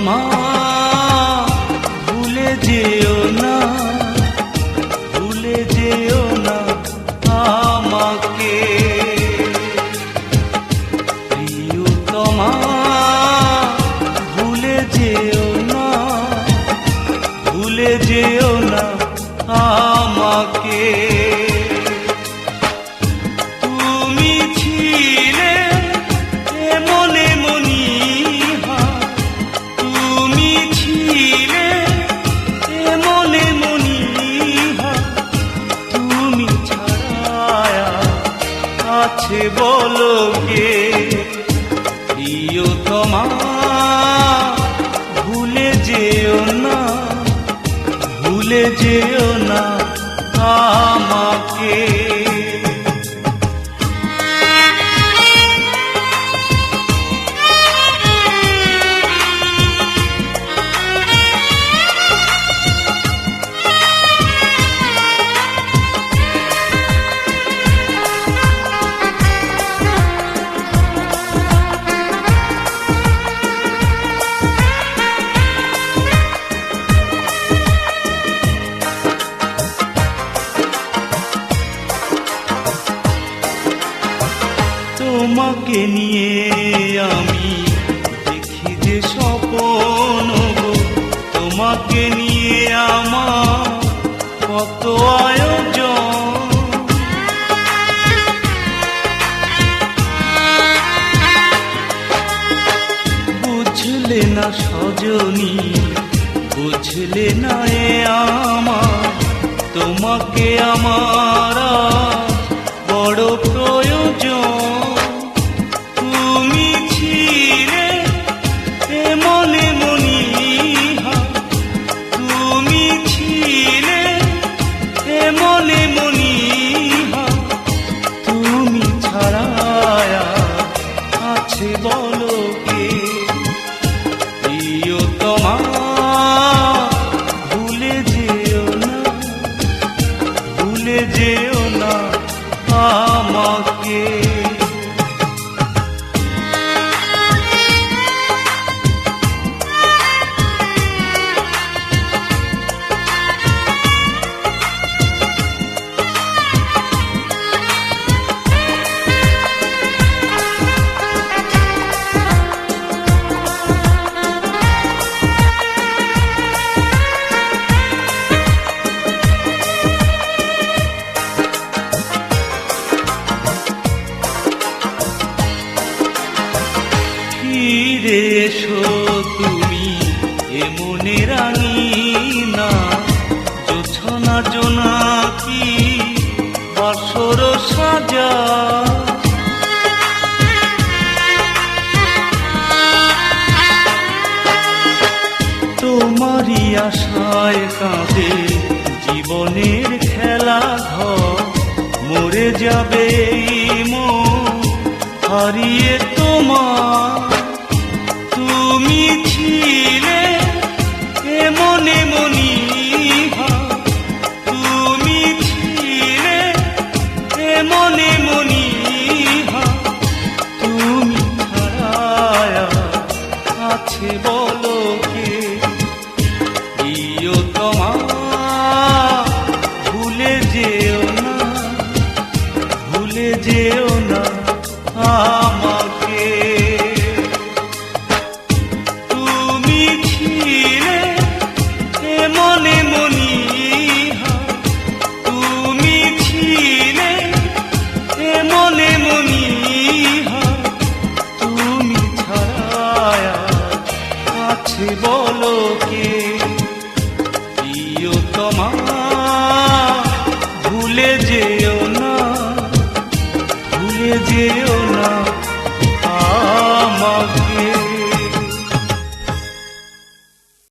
প্রিয়তমা ভুলে যেও না, ভুলে যেও না আমাকে। প্রিয়তমা ভুলে যেও না, ভুলে যেও না আমাকে। তুমি ছিলে মনে মনিহা, তুমি ছিলে মনে মনিহা, তুমি ছাড়া আছে বলো কে। প্রিয়তমা ভুলে যেও না, ভুলে যেও না আমাকে। তোমাকে নিয়ে আমি দেখি যে স্বপ্ন গো, তোমাকে নিয়ে আমার কত আয়োজন। বুঝলে না সজনী, বুঝলে না এ আমার, তোমাকে আমার বড় প্রয়োজন। তুমি ছিলে মনে মনিহা, তুমি ছিলে মনে মনিহা, তুমি ছাড়া আছে বলো কে। প্রিয়তমা ভুলে যেও না, ভুলে যেও না আমাকে। ফিরে এসো তুমি এ মনে রাঙিনা, জোছনা জোনাকি বাসর সাজা। তোমারই আশায় কাঁদে জীবনের খেলা ঘর, মরে যাবে এই মন হারিয়ে তোমার। তুমি ছিলে মনে মনিহা, তুমি ছিলে মনে মনিহা, তুমি ছাড়া আছে বলো কে। প্রিয়তমা